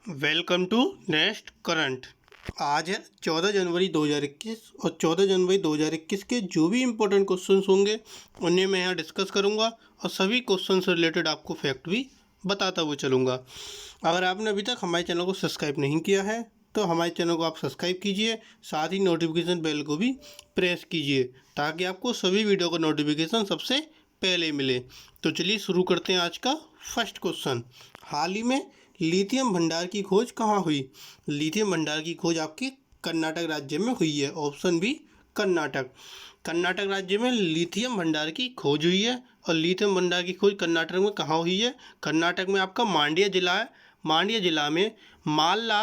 Welcome to next current. आज है 14 जनवरी 2021 और 14 जनवरी 2021 के जो भी इम्पोर्टेंट क्वेश्चंस होंगे उन्हें मैं यहाँ डिस्कस करूँगा और सभी क्वेश्चन से रिलेटेड आपको फैक्ट भी बताता हुआ चलूँगा। अगर आपने अभी तक हमारे चैनल को सब्सक्राइब नहीं किया है तो हमारे चैनल को आप सब्सक्राइब कीजिए, साथ ही नोटिफिकेशन बेल को भी प्रेस कीजिए ताकि आपको सभी वीडियो का नोटिफिकेशन सबसे पहले मिले। तो चलिए शुरू करते हैं आज का फर्स्ट क्वेश्चन। हाल ही में लिथियम भंडार की खोज कहाँ हुई? लिथियम भंडार की खोज आपके कर्नाटक राज्य में हुई है। Option B Karnataka. कर्नाटक राज्य में लिथियम भंडार की खोज हुई है। और लिथियम भंडार की खोज कर्नाटक में कहाँ हुई है? कर्नाटक में आपका मांड्या जिला है। मांड्या जिला में माल्ला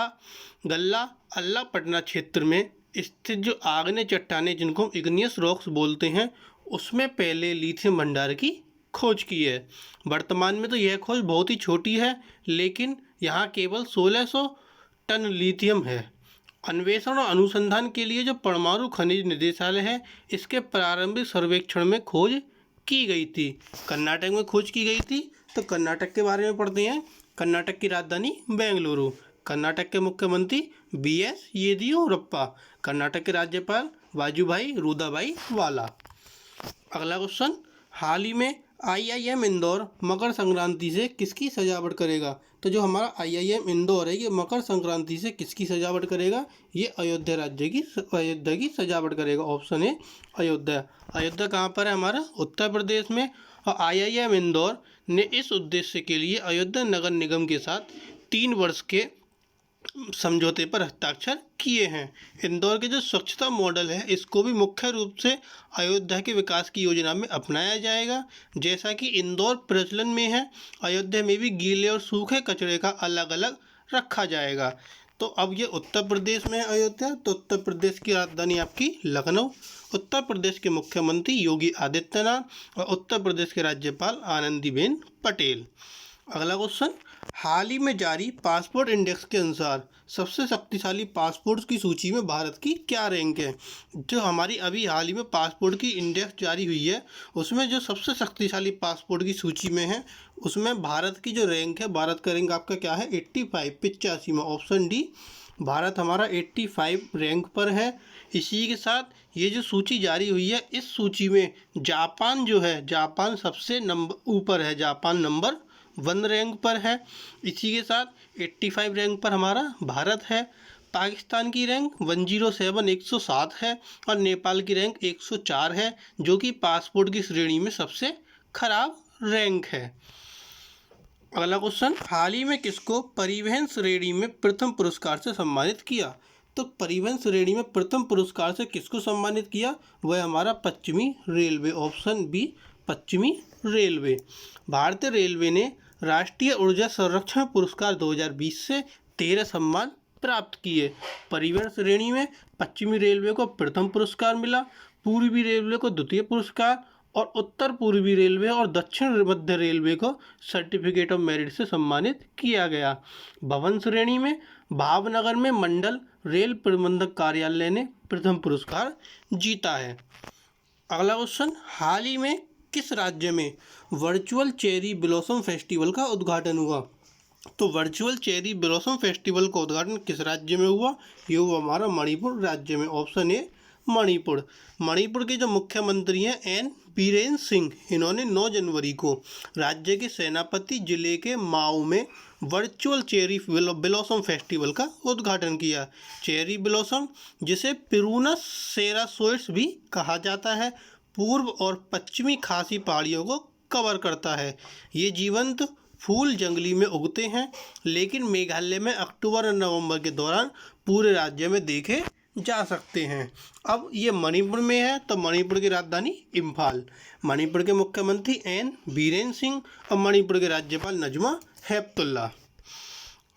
गल्ला अल्लापट्टना क्षेत्र में स्थित जो आग्नेय चट्टानें जिनको हम इग्नियस रॉक्स बोलते हैं उसमें पहले लिथियम भंडार की खोज की है। वर्तमान में तो यह खोज बहुत ही छोटी है, लेकिन यहाँ केवल 1600 टन लिथियम है। अन्वेषण और अनुसंधान के लिए जो परमाणु खनिज निदेशालय है इसके प्रारंभिक सर्वेक्षण में खोज की गई थी। कर्नाटक में खोज की गई थी। तो कर्नाटक के बारे में पढ़ते हैं। कर्नाटक की राजधानी बेंगलुरु। कर्नाटक के मुख्यमंत्री BS येदियुरप्पा। कर्नाटक के राज्यपाल वाजुभाई रुदाभाई वाला। अगला क्वेश्चन, हाल ही में IIM इंदौर मकर संक्रांति से किसकी सजावट करेगा? तो जो हमारा IIM इंदौर है ये मकर संक्रांति से किसकी सजावट करेगा? ये अयोध्या की सजावट करेगा। Option A Ayodhya. अयोध्या कहाँ पर है? हमारा उत्तर प्रदेश में। और IIM इंदौर ने इस उद्देश्य के लिए अयोध्या नगर निगम के साथ 3 वर्ष के समझौते पर हस्ताक्षर किए हैं। इंदौर के जो स्वच्छता मॉडल है इसको भी मुख्य रूप से अयोध्या के विकास की योजना में अपनाया जाएगा। जैसा कि इंदौर प्रचलन में है, अयोध्या में भी गीले और सूखे कचरे का अलग अलग रखा जाएगा। तो अब ये उत्तर प्रदेश में है अयोध्या। तो उत्तर प्रदेश की राजधानी आपकी लखनऊ। उत्तर प्रदेश के मुख्यमंत्री योगी आदित्यनाथ और उत्तर प्रदेश के राज्यपाल आनंदीबेन पटेल। अगला क्वेश्चन, हाल ही में जारी पासपोर्ट इंडेक्स के अनुसार सबसे शक्तिशाली पासपोर्ट्स की सूची में भारत की क्या रैंक है? जो हमारी अभी हाल ही में पासपोर्ट की इंडेक्स जारी हुई है उसमें जो सबसे शक्तिशाली पासपोर्ट की सूची में है उसमें भारत की जो रैंक है, भारत का रैंक आपका क्या है? 85 में। ऑप्शन डी भारत हमारा 85 रैंक पर है। इसी के साथ ये जो सूची जारी हुई है इस सूची में जापान जो है, जापान सबसे ऊपर है। जापान नंबर 1 रैंक पर है। इसी के साथ 85 रैंक पर हमारा भारत है। पाकिस्तान की रैंक 107 107 है और नेपाल की रैंक 104 है, जो कि पासपोर्ट की श्रेणी में सबसे खराब रैंक है। अगला क्वेश्चन, हाल ही में किसको परिवहन श्रेणी में प्रथम पुरस्कार से सम्मानित किया? तो परिवहन श्रेणी में प्रथम पुरस्कार से किसको सम्मानित किया? वह हमारा पश्चिमी रेलवे। ऑप्शन बी पश्चिमी रेलवे। भारतीय रेलवे ने राष्ट्रीय ऊर्जा संरक्षण पुरस्कार 2020 से 13 सम्मान प्राप्त किए। परिवहन श्रेणी में पश्चिमी रेलवे को प्रथम पुरस्कार मिला, पूर्वी रेलवे को द्वितीय पुरस्कार और उत्तर पूर्वी रेलवे और दक्षिण मध्य रेलवे को सर्टिफिकेट ऑफ मेरिट से सम्मानित किया गया। भवन श्रेणी में भावनगर में मंडल रेल प्रबंधक कार्यालय ने प्रथम पुरस्कार जीता है। अगला क्वेश्चन, हाल ही में किस राज्य में वर्चुअल चेरी ब्लॉसम फेस्टिवल का उद्घाटन हुआ? तो वर्चुअल चेरी ब्लॉसम फेस्टिवल का उद्घाटन किस राज्य में हुआ? ये हुआ हमारा मणिपुर राज्य में। Option A Manipur. मणिपुर के जो मुख्यमंत्री हैं एन बीरेन सिंह, इन्होंने 9 जनवरी को राज्य के सेनापति जिले के माऊ में वर्चुअल चेरी ब्लॉसम फेस्टिवल का उद्घाटन किया। चेरी ब्लॉसम जिसे पिरूनस सेरासोइड्स भी कहा जाता है, पूर्व और पश्चिमी खासी पहाड़ियों को कवर करता है। ये जीवंत फूल जंगली में उगते हैं, लेकिन मेघालय में अक्टूबर और नवंबर के दौरान पूरे राज्य में देखे जा सकते हैं। अब ये मणिपुर में है, तो मणिपुर की राजधानी इम्फाल। मणिपुर के मुख्यमंत्री एन बीरेन सिंह और मणिपुर के राज्यपाल नजमा हेपतुल्ला।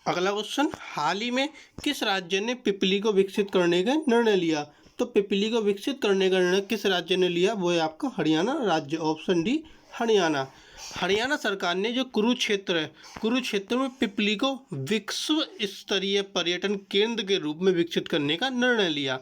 अगला क्वेश्चन, हाल ही में किस राज्य ने पिपली को विकसित करने का निर्णय लिया? तो पिपली को विकसित करने का निर्णय किस राज्य ने लिया? वो है आपका हरियाणा राज्य। Option D Haryana. हरियाणा सरकार ने जो कुरुक्षेत्र है, कुरुक्षेत्र में पिपली को विश्व स्तरीय पर्यटन केंद्र के रूप में विकसित करने का निर्णय लिया।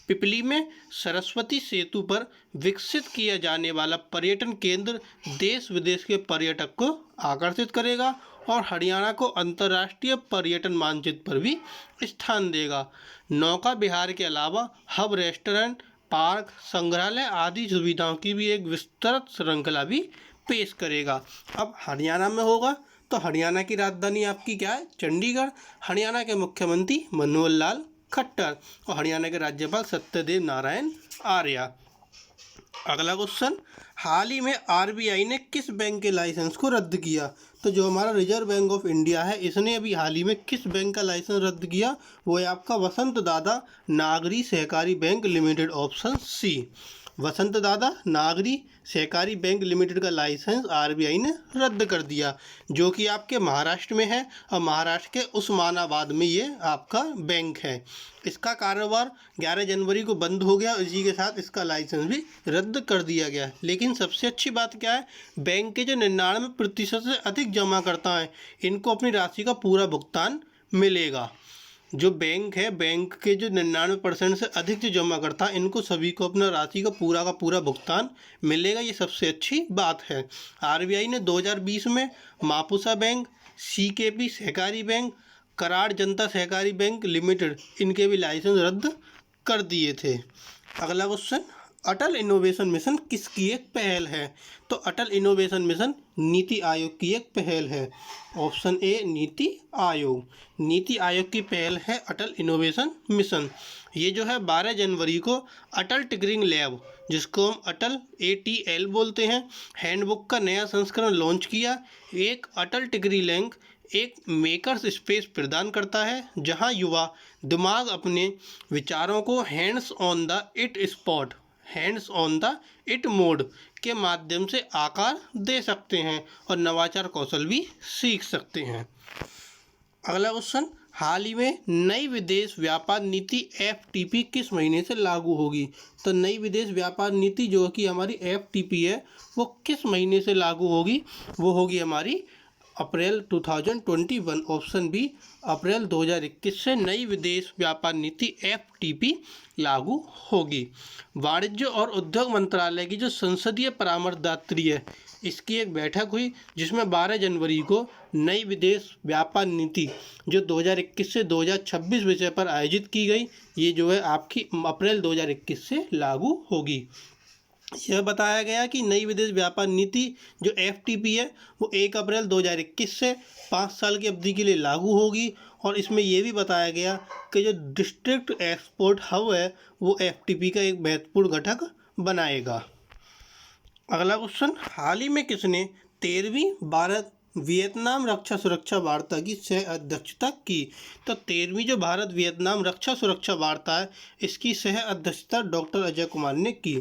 पिपली में सरस्वती सेतु पर विकसित किया जाने वाला पर्यटन केंद्र देश विदेश के पर्यटक को आकर्षित करेगा और हरियाणा को अंतर्राष्ट्रीय पर्यटन मानचित्र पर भी स्थान देगा। नौका विहार के अलावा हब, रेस्टोरेंट, पार्क, संग्रहालय आदि सुविधाओं की भी एक विस्तृत श्रृंखला भी पेश करेगा। अब हरियाणा में होगा तो हरियाणा की राजधानी आपकी क्या है? चंडीगढ़। हरियाणा के मुख्यमंत्री मनोहर लाल खट्टर और हरियाणा के राज्यपाल सत्यदेव नारायण आर्य। अगला क्वेश्चन, हाल ही में आरबीआई ने किस बैंक के लाइसेंस को रद्द किया? तो जो हमारा रिजर्व बैंक ऑफ इंडिया है, इसने अभी हाल ही में किस बैंक का लाइसेंस रद्द किया? वो है आपका वसंत दादा नागरी सहकारी बैंक लिमिटेड, ऑप्शन सी। वसंत दादा नागरी सहकारी बैंक लिमिटेड का लाइसेंस आरबीआई ने रद्द कर दिया, जो कि आपके महाराष्ट्र में है और महाराष्ट्र के उस्मानाबाद में ये आपका बैंक है। इसका कारोबार 11 जनवरी को बंद हो गया, इसी के साथ इसका लाइसेंस भी रद्द कर दिया गया। लेकिन सबसे अच्छी बात क्या है, बैंक के जो 99% से अधिक जमाकर्ता हैं, इनको अपनी राशि का पूरा भुगतान मिलेगा। जो बैंक है, बैंक के जो 99% से अधिक जो जमाकर्ता, इनको सभी को अपना राशि का पूरा भुगतान मिलेगा। ये सबसे अच्छी बात है। आरबीआई ने 2020 में मापुसा बैंक, सीकेपी सहकारी बैंक, कराड़ जनता सहकारी बैंक लिमिटेड, इनके भी लाइसेंस रद्द कर दिए थे। अगला क्वेश्चन, अटल इनोवेशन मिशन किसकी एक पहल है? तो अटल इनोवेशन मिशन नीति आयोग की एक पहल है, ऑप्शन ए नीति आयोग। नीति आयोग की पहल है अटल इनोवेशन मिशन। ये जो है 12 जनवरी को अटल टिंकरिंग लैब, जिसको हम अटल ATL बोलते हैं, हैंडबुक का नया संस्करण लॉन्च किया। एक अटल टिंकरिंग लैब एक मेकर्स स्पेस प्रदान करता है, जहां युवा दिमाग अपने विचारों को hands on the it mode के माध्यम से आकार दे सकते हैं और नवाचार कौशल भी सीख सकते हैं। अगला क्वेश्चन, हाल ही में नई विदेश व्यापार नीति FTP किस महीने से लागू होगी? तो नई विदेश व्यापार नीति जो कि हमारी FTP है, वो किस महीने से लागू होगी? वो होगी हमारी अप्रैल 2021, ऑप्शन बी अप्रैल 2021 से नई विदेश व्यापार नीति FTP लागू होगी। वाणिज्य और उद्योग मंत्रालय की जो संसदीय परामर्शदात्री है, इसकी एक बैठक हुई, जिसमें 12 जनवरी को नई विदेश व्यापार नीति जो 2021 से 2026 विषय पर आयोजित की गई, ये जो है आपकी अप्रैल 2021 से लागू होगी। यह बताया गया कि नई विदेश व्यापार नीति जो FTP है, वो 1 अप्रैल 2021 से 5 साल की अवधि के लिए लागू होगी। और इसमें यह भी बताया गया कि जो डिस्ट्रिक्ट एक्सपोर्ट हब है, वो FTP का एक महत्वपूर्ण घटक बनाएगा। अगला क्वेश्चन, हाल ही में किसने 13वीं भारत वियतनाम रक्षा सुरक्षा वार्ता की सह अध्यक्षता की? तो 13वीं जो भारत वियतनाम रक्षा सुरक्षा वार्ता है, इसकी सह अध्यक्षता डॉक्टर अजय कुमार ने की,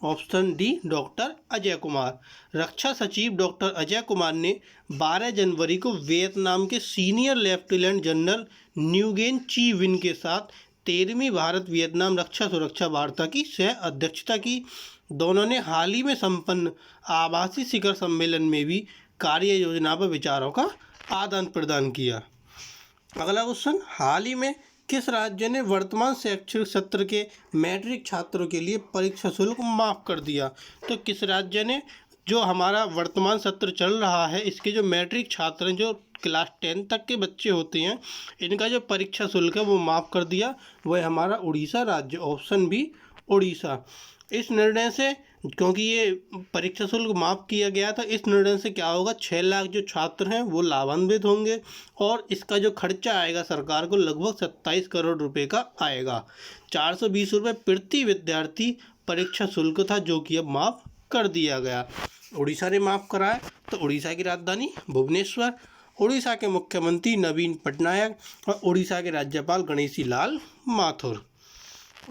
option D doctor Ajay Kumar. रक्षा सचिव डॉक्टर अजय कुमार ने 12 जनवरी को वियतनाम के सीनियर लेफ्टिनेंट जनरल न्यूगेन ची विन के साथ 13वीं भारत वियतनाम रक्षा सुरक्षा वार्ता की सह अध्यक्षता की। दोनों ने हाल ही में संपन्न आभासी शिखर सम्मेलन में भी कार्य योजना पर विचारों का आदान प्रदान किया। अगला क्वेश्चन, हाल ही में किस राज्य ने वर्तमान शैक्षणिक सत्र के मैट्रिक छात्रों के लिए परीक्षा शुल्क माफ़ कर दिया? तो किस राज्य ने, जो हमारा वर्तमान सत्र चल रहा है, इसके जो मैट्रिक छात्र हैं, जो क्लास 10 तक के बच्चे होते हैं, इनका जो परीक्षा शुल्क है वो माफ़ कर दिया। वह हमारा उड़ीसा राज्य, ऑप्शन बी उड़ीसा। इस निर्णय से, क्योंकि ये परीक्षा शुल्क माफ़ किया गया था, इस निर्णय से क्या होगा, 6 लाख जो छात्र हैं वो लाभान्वित होंगे और इसका जो खर्चा आएगा सरकार को लगभग 27 करोड़ रुपए का आएगा। 420 रुपये प्रति विद्यार्थी परीक्षा शुल्क था, जो कि अब माफ़ कर दिया गया। उड़ीसा ने माफ़ कराया, तो उड़ीसा की राजधानी भुवनेश्वर, उड़ीसा के मुख्यमंत्री नवीन पटनायक और उड़ीसा के राज्यपाल गणेशी लाल माथुर।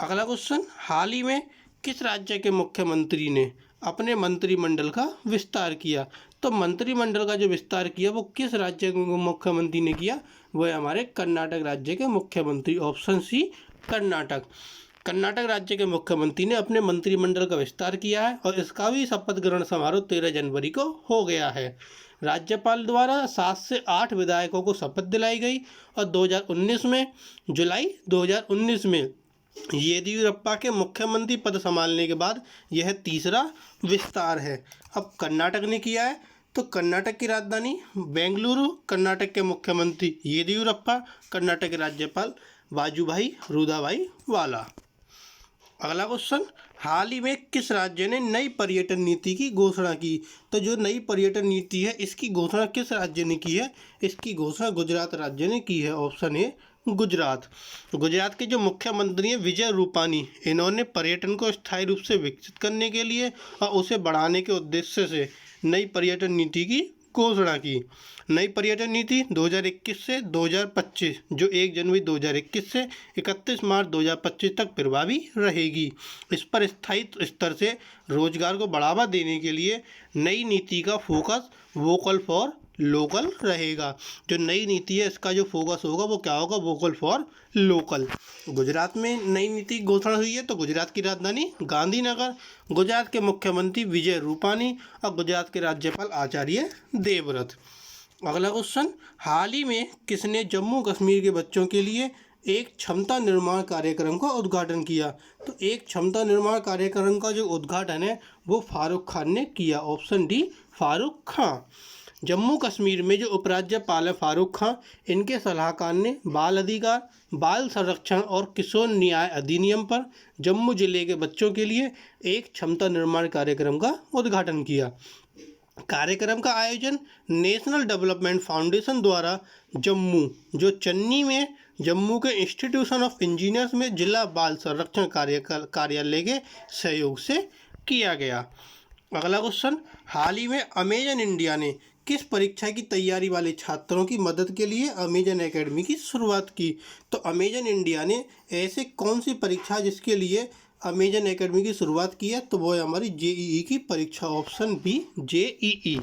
अगला क्वेश्चन, हाल ही में किस राज्य के मुख्यमंत्री ने अपने मंत्रिमंडल का विस्तार किया? तो मंत्रिमंडल का जो विस्तार किया वो किस राज्य के मुख्यमंत्री ने किया? वह हमारे कर्नाटक राज्य के मुख्यमंत्री, ऑप्शन सी कर्नाटक। कर्नाटक राज्य के मुख्यमंत्री ने अपने मंत्रिमंडल का विस्तार किया है और इसका भी शपथ ग्रहण समारोह 13 जनवरी को हो गया है। राज्यपाल द्वारा 7 से 8 विधायकों को शपथ दिलाई गई और 2019 में, जुलाई 2019 में येदियुरप्पा के मुख्यमंत्री पद संभालने के बाद यह तीसरा विस्तार है। अब कर्नाटक ने किया है, तो कर्नाटक की राजधानी बेंगलुरु, कर्नाटक के मुख्यमंत्री येदियुरप्पा, कर्नाटक के राज्यपाल वाजुभाई रुदाभाई वाला। अगला क्वेश्चन, हाल ही में किस राज्य ने नई पर्यटन नीति की घोषणा की? तो जो नई पर्यटन नीति है इसकी घोषणा किस राज्य ने की है? इसकी घोषणा गुजरात राज्य ने की है। Option A Gujarat. तो गुजरात के जो मुख्यमंत्री हैं विजय रूपानी, इन्होंने पर्यटन को स्थायी रूप से विकसित करने के लिए और उसे बढ़ाने के उद्देश्य से नई पर्यटन नीति की घोषणा की। नई पर्यटन नीति 2021 से 2025 जो 1 जनवरी 2021 से 31 मार्च 2025 तक प्रभावी रहेगी। इस पर स्थायी स्तर से रोजगार को बढ़ावा देने के लिए नई नीति का फोकस वोकल फॉर लोकल रहेगा। जो नई नीति है इसका जो फोकस होगा वो क्या होगा? Vocal for local. गुजरात में नई नीति की घोषणा हुई है तो गुजरात की राजधानी गांधीनगर, गुजरात के मुख्यमंत्री विजय रूपानी और गुजरात के राज्यपाल आचार्य देवव्रत। अगला क्वेश्चन, हाल ही में किसने जम्मू कश्मीर के बच्चों के लिए एक क्षमता निर्माण कार्यक्रम का उद्घाटन किया? तो एक क्षमता निर्माण कार्यक्रम का जो उद्घाटन है वो फारूक खान ने किया। Option D Farooq Khan. जम्मू कश्मीर में जो उपराज्यपाल है फारूक खान, इनके सलाहकार ने बाल अधिकार, बाल संरक्षण और किशोर न्याय अधिनियम पर जम्मू जिले के बच्चों के लिए एक क्षमता निर्माण कार्यक्रम का उद्घाटन किया। कार्यक्रम का आयोजन नेशनल डेवलपमेंट फाउंडेशन द्वारा जम्मू जो चन्नी में जम्मू के इंस्टीट्यूशन ऑफ इंजीनियर्स में जिला बाल संरक्षण कार्यालय के सहयोग से किया गया। अगला क्वेश्चन, हाल ही में अमेजन इंडिया ने किस परीक्षा की तैयारी वाले छात्रों की मदद के लिए अमेजन एकेडमी की शुरुआत की? तो अमेजन इंडिया ने ऐसे कौन सी परीक्षा जिसके लिए अमेजन एकेडमी की शुरुआत की है? तो वो है हमारी जेईई की परीक्षा। Option B JEE.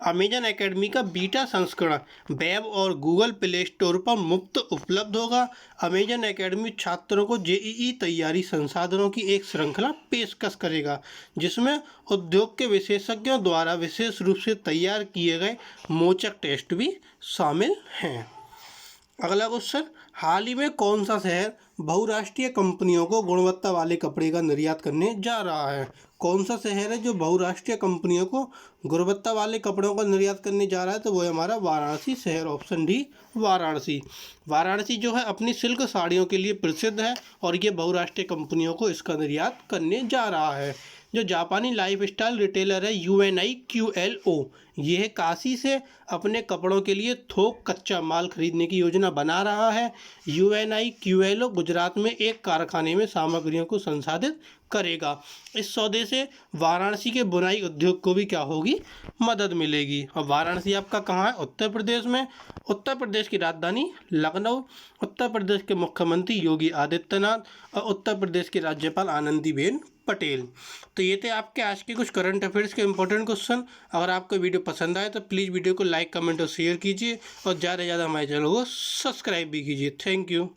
Amazon Academy का बीटा संस्करण वेब और गूगल प्ले स्टोर पर मुफ्त उपलब्ध होगा। अमेजन एकेडमी छात्रों को जेईई तैयारी संसाधनों की एक श्रृंखला पेशकश करेगा जिसमें उद्योग के विशेषज्ञों द्वारा विशेष रूप से तैयार किए गए मोचक टेस्ट भी शामिल हैं। अगला क्वेश्चन, हाल ही में कौन सा शहर बहुराष्ट्रीय कंपनियों को गुणवत्ता वाले कपड़े का निर्यात करने जा रहा है? कौन सा शहर है जो बहुराष्ट्रीय कंपनियों को गुणवत्ता वाले कपड़ों का निर्यात करने जा रहा है? तो वो है हमारा वाराणसी शहर। Option D Varanasi. वाराणसी जो है अपनी सिल्क साड़ियों के लिए प्रसिद्ध है और ये बहुराष्ट्रीय कंपनियों को इसका निर्यात करने जा रहा है। जो जापानी लाइफस्टाइल रिटेलर है UNIQLO, यह काशी से अपने कपड़ों के लिए थोक कच्चा माल खरीदने की योजना बना रहा है। UNIQLO गुजरात में एक कारखाने में सामग्रियों को संसाधित करेगा। इस सौदे से वाराणसी के बुनाई उद्योग को भी क्या होगी? मदद मिलेगी। और वाराणसी आपका कहाँ है? उत्तर प्रदेश में। उत्तर प्रदेश की राजधानी लखनऊ, उत्तर प्रदेश के मुख्यमंत्री योगी आदित्यनाथ और उत्तर प्रदेश की राज्यपाल आनंदीबेन पटेल। तो ये थे आपके आज के कुछ करंट अफेयर्स के इंपॉर्टेंट क्वेश्चन। अगर आपको वीडियो पसंद आए तो प्लीज़ वीडियो को लाइक, कमेंट और शेयर कीजिए और ज़्यादा से ज़्यादा हमारे चैनल को सब्सक्राइब भी कीजिए। Thank you.